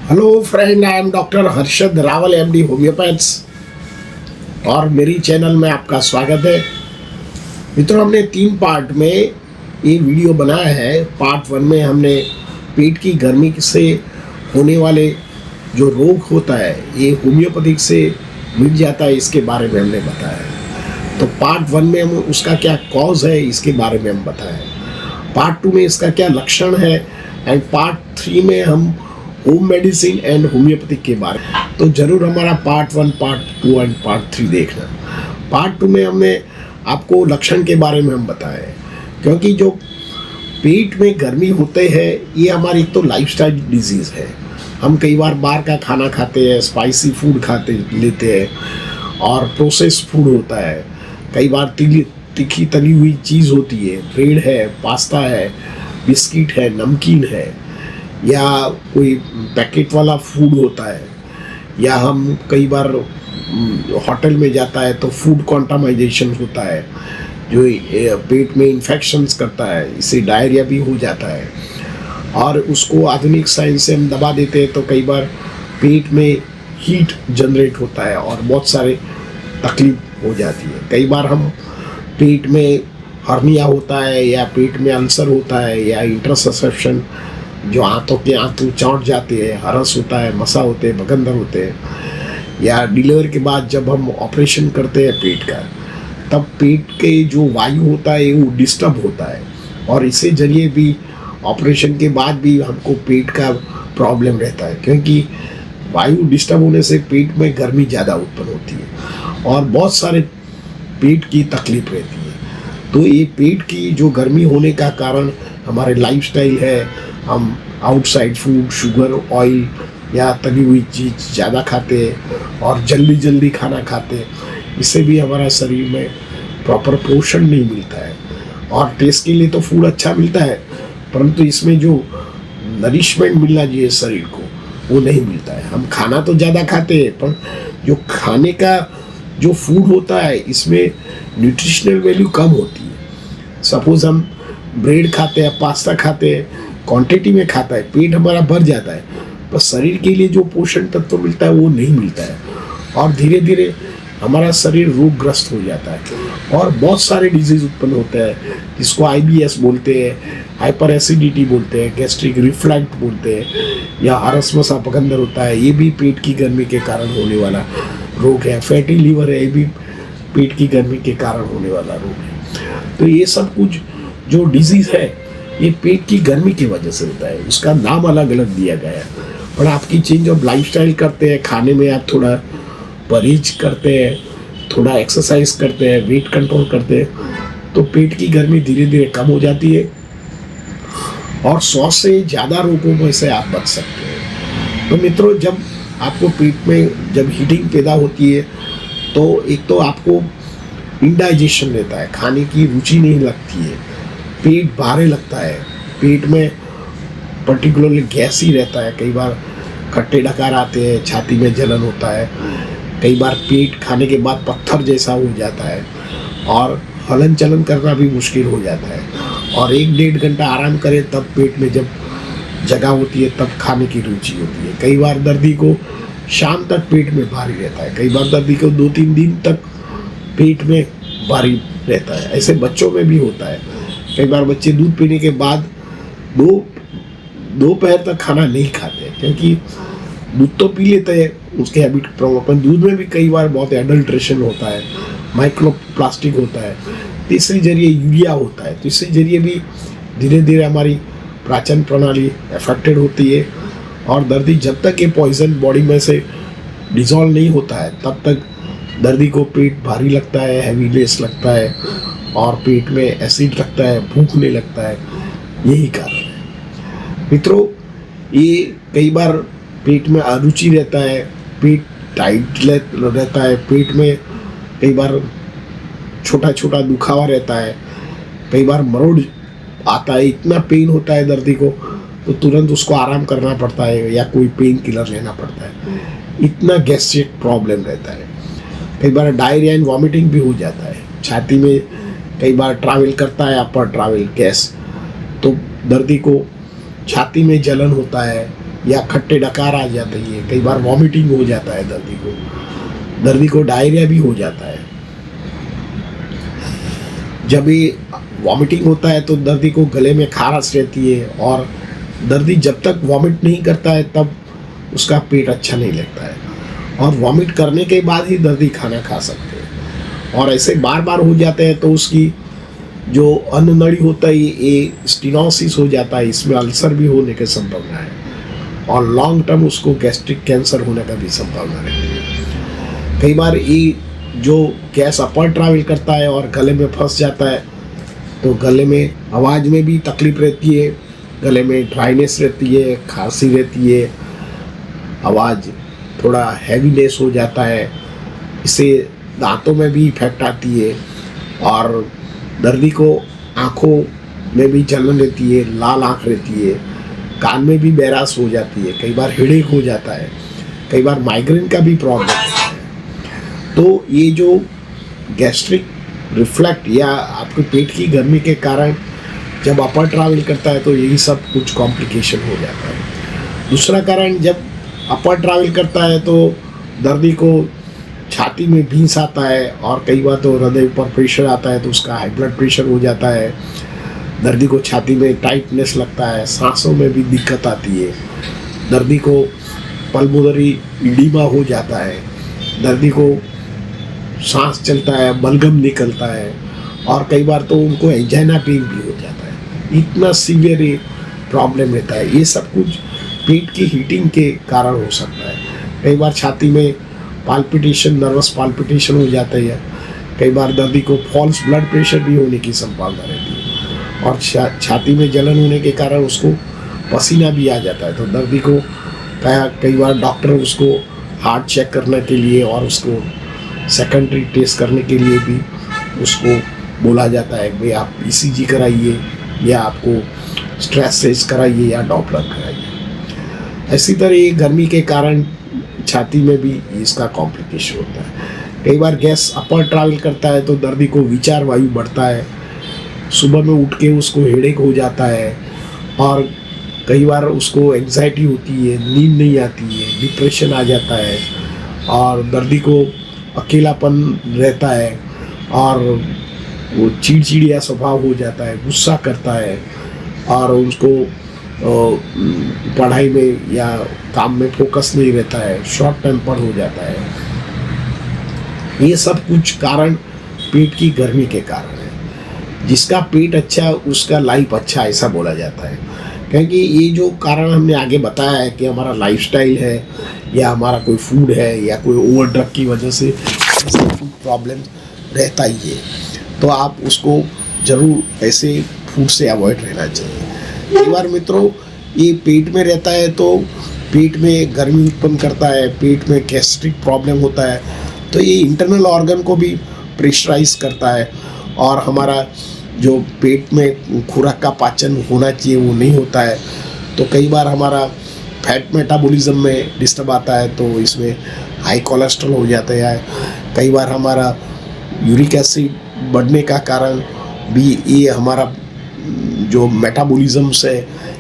Hello friend, I am doctor Harshad Rawal MD homeopaths और मेरी channel में आपका स्वागत है। मित्रों, हमने 3 पार्ट में ये वीडियो बनाया है। पार्ट 1 में हमने पेट की गर्मी से होने वाले जो रोग होता है ये होम्योपैथिक से मिट जाता है, इसके बारे में हमने बताया है। तो पार्ट 1 में हम उसका क्या कॉज है इसके बारे में हम बताएं। पार्ट 2 में इसका क्या लक्षण है एंड पार्ट 3 में हम होम मेडिसिन एंड होम्योपैथिक के बारे में। तो जरूर हमारा पार्ट 1, पार्ट 2 एंड पार्ट 3 देखना। पार्ट 2 में हमने आपको लक्षण के बारे में हम बताए, क्योंकि जो पेट में गर्मी होते हैं ये हमारी एक तो लाइफस्टाइल डिजीज़ है। हम कई बार बाहर का खाना खाते हैं, स्पाइसी फूड खाते लेते हैं और प्रोसेस फूड होता है। कई बार तीखी तली हुई चीज़ होती है, ब्रेड है, पास्ता है, बिस्किट है, नमकीन है, या कोई पैकेट वाला फूड होता है, या हम कई बार होटल में जाता है तो फूड कॉन्टामाइजेशन होता है जो पेट में इन्फेक्शंस करता है, इससे डायरिया भी हो जाता है और उसको आधुनिक साइंस से हम दबा देते हैं तो कई बार पेट में हीट जनरेट होता है और बहुत सारे तकलीफ हो जाती है। कई बार हम पेट में हर्निया होता है या पेट में अल्सर होता है या इंटरसेप्शन, जो आंतों के आंतों चौंट जाते हैं, हरस होता है, मसा होते हैं, बगंदर होते हैं, या डिलीवरी के बाद जब हम ऑपरेशन करते हैं पेट का, तब पेट के जो वायु होता है वो डिस्टर्ब होता है और इसी जरिए भी ऑपरेशन के बाद भी हमको पेट का प्रॉब्लम रहता है, क्योंकि वायु डिस्टर्ब होने से पेट में गर्मी ज़्यादा उत्पन्न होती है और बहुत सारे पेट की तकलीफ रहती है। तो ये पेट की जो गर्मी होने का कारण हमारे लाइफस्टाइल है। हम आउटसाइड फूड, शुगर, ऑयल या तली हुई चीज़ ज़्यादा खाते हैं और जल्दी खाना खाते हैं, इससे भी हमारा शरीर में प्रॉपर पोषण नहीं मिलता है। और टेस्ट के लिए तो फूड अच्छा मिलता है, परंतु इसमें जो नरिशमेंट मिलना चाहिए शरीर को वो नहीं मिलता है। हम खाना तो ज़्यादा खाते हैं, पर जो खाने का जो फूड होता है इसमें न्यूट्रिशनल वैल्यू कम होती है। सपोज़ हम ब्रेड खाते हैं, पास्ता खाते हैं, क्वांटिटी में खाता है, पेट हमारा भर जाता है, पर शरीर के लिए जो पोषण तत्व मिलता है वो नहीं मिलता है और धीरे धीरे हमारा शरीर रोगग्रस्त हो जाता है और बहुत सारे डिजीज़ उत्पन्न होते हैं, जिसको IBS बोलते हैं, हाइपर एसिडिटी बोलते हैं, गैस्ट्रिक रिफ्लक्स बोलते हैं, या हरस मसा बगंदर होता है। ये भी पेट की गर्मी के कारण होने वाला रोग है। फैटी लीवर है, ये भी पेट की गर्मी के कारण होने वाला रोग है। तो ये सब कुछ जो डिजीज़ है ये पेट की गर्मी की वजह से होता है। उसका नाम अलग अलग दिया गया है, पर आपकी चेंज ऑफ लाइफस्टाइल करते हैं, खाने में आप थोड़ा परहेज करते हैं, थोड़ा एक्सरसाइज करते हैं, वेट कंट्रोल करते हैं, तो पेट की गर्मी धीरे धीरे कम हो जाती है और 100 से ज़्यादा रोगों में से आप बच सकते हैं। तो मित्रों, जब आपको पेट में जब हीटिंग पैदा होती है तो एक तो आपको इंडाइजेशन रहता है, खाने की रुचि नहीं लगती है, पेट भारे लगता है, पेट में पर्टिकुलरली गैस ही रहता है, कई बार खट्टे डकार आते हैं, छाती में जलन होता है, कई बार पेट खाने के बाद पत्थर जैसा हो जाता है और हलन चलन करना भी मुश्किल हो जाता है और 1-1.5 घंटा आराम करें तब पेट में जब जगह होती है तब खाने की रुचि होती है। कई बार दर्दी को शाम तक पेट में भारी रहता है, कई बार दर्दी को 2-3 दिन तक पेट में भारी रहता है। ऐसे बच्चों में भी होता है। कई बार बच्चे दूध पीने के बाद दोपहर तक खाना नहीं खाते, क्योंकि दूध तो पी लेते हैं, उसके हैबिट प्रॉब्लम। दूध में भी कई बार बहुत एडल्ट्रेशन होता है, माइक्रो प्लास्टिक होता है, तीसरे जरिए यूरिया होता है, तो इससे जरिए भी धीरे धीरे हमारी पाचन प्रणाली अफेक्टेड होती है और दर्दी जब तक ये पॉइजन बॉडी में से डिसॉल्व नहीं होता है तब तक दर्दी को पेट भारी लगता है, हैवीनेस लगता है और पेट में एसिड लगता है, भूखने लगता है। यही कारण है मित्रों। ये कई बार पेट में अरुचि रहता है, पेट टाइट रहता है, पेट में कई बार छोटा छोटा दुखावा रहता है, कई बार मरोड़ आता है, इतना पेन होता है दर्दी को तो तुरंत उसको आराम करना पड़ता है या कोई पेन किलर लेना पड़ता है, इतना गैस्ट्रिक प्रॉब्लम रहता है। कई बार डायरिया एंड वॉमिटिंग भी हो जाता है, छाती में कई बार ट्रैवल करता है अपर ट्रैवल गैस, तो दर्दी को छाती में जलन होता है या खट्टे डकार आ जाते हैं, कई बार वॉमिटिंग हो जाता है दर्दी को डायरिया भी हो जाता है। जब ये वॉमिटिंग होता है तो दर्दी को गले में खारस रहती है, और दर्दी जब तक वॉमिट नहीं करता है तब उसका पेट अच्छा नहीं लगता है, और वॉमिट करने के बाद ही दर्दी खाना खा सकते हैं। और ऐसे बार बार हो जाते हैं तो उसकी जो अन्न नली होता है ये स्टेनोसिस हो जाता है, इसमें अल्सर भी होने की संभावना है, और लॉन्ग टर्म उसको गैस्ट्रिक कैंसर होने का भी संभावना रहती है। कई बार ये जो गैस अपर ट्रैवल करता है और गले में फंस जाता है तो गले में आवाज़ में भी तकलीफ रहती है, गले में ड्राइनेस रहती है, खांसी रहती है, आवाज़ थोड़ा हैवीनेस हो जाता है, इससे दांतों में भी इफेक्ट आती है, और दर्दी को आँखों में भी जलन रहती है, लाल आँख रहती है, कान में भी बैरास हो जाती है, कई बार हेडेक हो जाता है, कई बार माइग्रेन का भी प्रॉब्लम होता है। तो ये जो गैस्ट्रिक रिफ्लेक्ट या आपके पेट की गर्मी के कारण जब अपर ट्रैवल करता है तो यही सब कुछ कॉम्प्लिकेशन हो जाता है। दूसरा कारण, जब अपर ट्रैवल करता है तो दर्दी को छाती में भींस आता है, और कई बार तो हृदय पर प्रेशर आता है तो उसका हाई ब्लड प्रेशर हो जाता है, दर्दी को छाती में टाइटनेस लगता है, सांसों में भी दिक्कत आती है, दर्दी को पल्मोनरी इडीमा हो जाता है, दर्दी को सांस चलता है, बलगम निकलता है, और कई बार तो उनको एंजाइना पेन भी हो जाता है। इतना सीवियर ये प्रॉब्लम रहता है। ये सब कुछ पेट की हीटिंग के कारण हो सकता है। कई बार छाती में पाल्पिटेशन, नर्वस पाल्पिटेशन हो जाते हैं, कई बार दर्दी को फॉल्स ब्लड प्रेशर भी होने की संभावना रहती है, और छाती में जलन होने के कारण उसको पसीना भी आ जाता है। तो दर्दी को कई बार डॉक्टर उसको हार्ट चेक करने के लिए और उसको सेकेंडरी टेस्ट करने के लिए भी उसको बोला जाता है कि आप ईसीजी कराइए, या आपको स्ट्रेस टेस्ट कराइए, या डॉपलर कराइए। इसी तरह ये गर्मी के कारण छाती में भी इसका कॉम्प्लिकेशन होता है। कई बार गैस अपर ट्रैवल करता है तो दर्दी को विचार वायु बढ़ता है, सुबह में उठ के उसको हेडेक हो जाता है, और कई बार उसको एंग्जाइटी होती है, नींद नहीं आती है, डिप्रेशन आ जाता है, और दर्दी को अकेलापन रहता है, और वो चिड़चिड़िया स्वभाव हो जाता है, गुस्सा करता है, और उसको पढ़ाई में या काम में फोकस नहीं रहता है, शॉर्ट टेम्पर हो जाता है। ये सब कुछ कारण पेट की गर्मी के कारण है। जिसका पेट अच्छा उसका लाइफ अच्छा, ऐसा बोला जाता है। क्योंकि ये जो कारण हमने आगे बताया है कि हमारा लाइफस्टाइल है, या हमारा कोई फूड है, या कोई ओवर ड्रग की वजह से फूड प्रॉब्लम रहता ही है, तो आप उसको ज़रूर ऐसे फूड से अवॉइड रहना चाहिए। कई बार मित्रों ये पेट में रहता है तो पेट में गर्मी उत्पन्न करता है, पेट में गैस्ट्रिक प्रॉब्लम होता है, तो ये इंटरनल ऑर्गन को भी प्रेशराइज करता है, और हमारा जो पेट में खुराक का पाचन होना चाहिए वो नहीं होता है। तो कई बार हमारा फैट मेटाबॉलिज्म में डिस्टर्ब आता है, तो इसमें हाई कोलेस्ट्रॉल हो जाता है। कई बार हमारा यूरिक एसिड बढ़ने का कारण भी ये हमारा जो मेटाबॉलिज्म से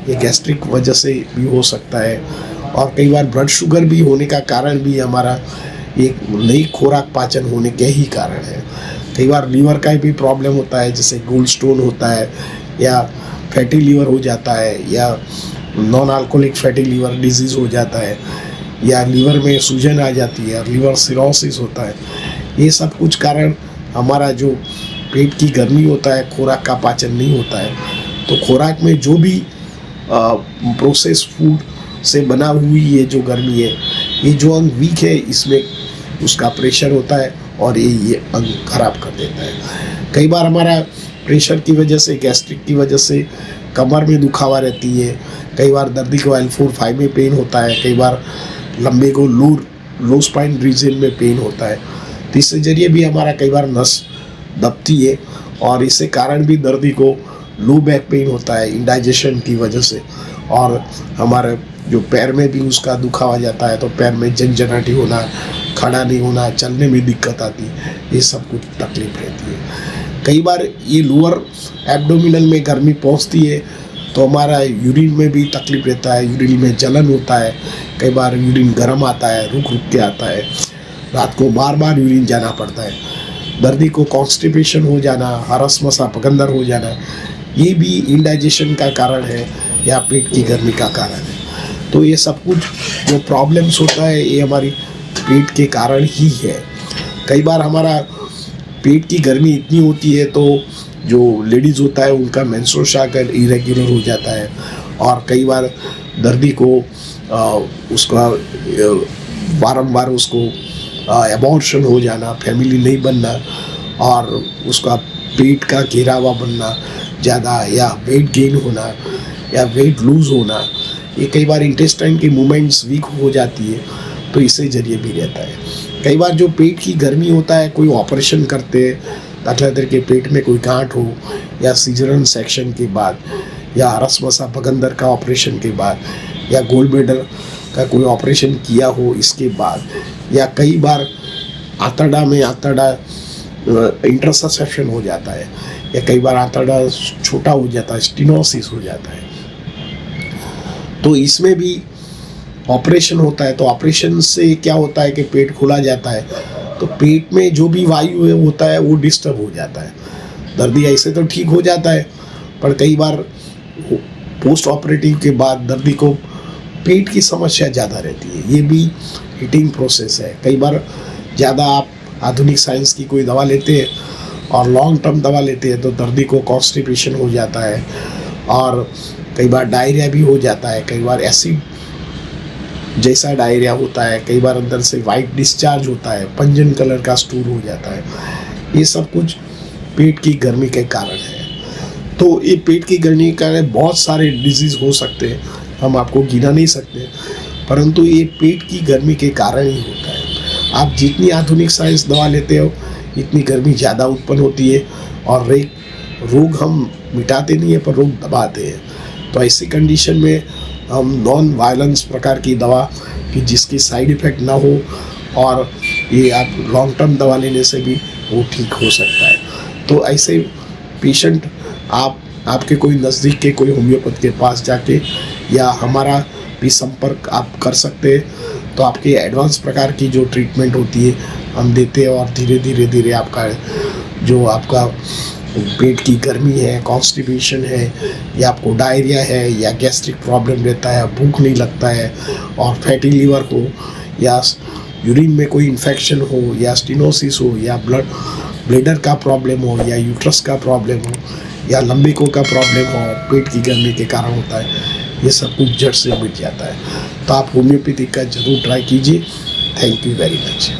ये गैस्ट्रिक वजह से भी हो सकता है, और कई बार ब्लड शुगर भी होने का कारण भी हमारा एक नई खुराक पाचन होने के ही कारण है। कई बार लीवर का भी प्रॉब्लम होता है, जैसे गोल्ड स्टोन होता है, या फैटी लीवर हो जाता है, या non alcoholic fatty liver disease हो जाता है, या लीवर में सूजन आ जाती है, लीवर सिरोसिस होता है। ये सब कुछ कारण हमारा जो पेट की गर्मी होता है, खुराक का पाचन नहीं होता है। तो खुराक में जो भी प्रोसेस फूड से बना हुई ये जो गर्मी है, ये जो अंग वीक है इसमें उसका प्रेशर होता है, और ये अंग खराब कर देता है। कई बार हमारा प्रेशर की वजह से, गैस्ट्रिक की वजह से कमर में दुखावा रहती है, कई बार दर्दी को L4-5 में पेन होता है, कई बार लंबे को लो स्पाइन रीजन में पेन होता है। तो इससे जरिए भी हमारा कई बार नस दबती है, और इससे कारण भी दर्दी को लो बैक पेन होता है इंडाइजेशन की वजह से, और हमारे जो पैर में भी उसका दुखावा जाता है, तो पैर में झंझनाहट होना, खड़ा नहीं होना, चलने में दिक्कत आती है, ये सब कुछ तकलीफ रहती है। कई बार ये लोअर एब्डोमिनल में गर्मी पहुंचती है तो हमारा यूरिन में भी तकलीफ रहता है, यूरिन में जलन होता है, कई बार यूरिन गर्म आता है, रुक रुक के आता है, रात को बार बार यूरिन जाना पड़ता है, दर्दी को कॉन्स्टिपेशन हो जाना, हरस मसा पगंदर हो जाना, ये भी इंडाइजेशन का कारण है या पेट की गर्मी का कारण है। तो ये सब कुछ जो प्रॉब्लम्स होता है ये हमारी पेट के कारण ही है। कई बार हमारा पेट की गर्मी इतनी होती है तो जो लेडीज़ होता है उनका मेंस्ट्रुअल साइकिल इरेगुलर हो जाता है, और कई बार दर्दी को उसका बारंबार उसको एबॉर्शन हो जाना, फैमिली नहीं बनना, और उसका पेट का घेरावा बनना ज़्यादा, या वेट गेन होना या वेट लूज़ होना, ये कई बार इंटेस्टाइन की मूवमेंट्स वीक हो जाती है, तो इससे जरिए भी रहता है। कई बार जो पेट की गर्मी होता है, कोई ऑपरेशन करते हैं, दाखिला के पेट में कोई गांठ हो, या सीजरन सेक्शन के बाद, या रसमसा पगंदर का ऑपरेशन के बाद, या गोल ब्लैडर का कोई ऑपरेशन किया हो इसके बाद, या कई बार आंतड़ा में इंटरसेप्शन हो जाता है, या कई बार आंतड़ा छोटा हो जाता है, स्टेनोसिस हो जाता है, तो इसमें भी ऑपरेशन होता है। तो ऑपरेशन से क्या होता है कि पेट खुला जाता है, तो पेट में जो भी वायु होता है वो डिस्टर्ब हो जाता है। दर्दी ऐसे तो ठीक हो जाता है, पर कई बार पोस्ट ऑपरेटिव के बाद दर्दी को पेट की समस्या ज़्यादा रहती है। ये भी हीटिंग प्रोसेस है। कई बार ज़्यादा आप आधुनिक साइंस की कोई दवा लेते हैं और लॉन्ग टर्म दवा लेते हैं तो दर्दी को कॉन्स्टिपेशन हो जाता है, और कई बार डायरिया भी हो जाता है, कई बार एसिड जैसा डायरिया होता है, कई बार अंदर से वाइट डिस्चार्ज होता है, पंजन कलर का स्टूल हो जाता है। ये सब कुछ पेट की गर्मी के कारण है। तो ये पेट की गर्मी के कारण बहुत सारे डिजीज़ हो सकते हैं, हम आपको गिना नहीं सकते, परंतु ये पेट की गर्मी के कारण ही होता है। आप जितनी आधुनिक साइंस दवा लेते हो इतनी गर्मी ज़्यादा उत्पन्न होती है, और रोग हम मिटाते नहीं है पर रोग दबाते हैं। तो ऐसी कंडीशन में हम नॉन वायलेंस प्रकार की दवा कि जिसकी साइड इफ़ेक्ट ना हो, और ये आप लॉन्ग टर्म दवा लेने से भी वो ठीक हो सकता है। तो ऐसे पेशेंट आपके कोई नज़दीक के कोई होम्योपैथ के पास जाके या हमारा भी संपर्क आप कर सकते हैं। तो आपके एडवांस प्रकार की जो ट्रीटमेंट होती है हम देते हैं, और धीरे धीरे आपका पेट की गर्मी है, कॉन्स्टिपेशन है, या आपको डायरिया है, या गैस्ट्रिक प्रॉब्लम रहता है, भूख नहीं लगता है, और फैटी लीवर हो, या यूरिन में कोई इन्फेक्शन हो, या स्टेनोसिस हो, या ब्लैडर का प्रॉब्लम हो, या यूट्रस का प्रॉब्लम हो, या लंबिकों का प्रॉब्लम हो, पेट की गर्मी के कारण होता है, ये सब कुछ जड़ से मिट जाता है। तो आप होम्योपैथिक का ज़रूर ट्राई कीजिए। Thank you very much.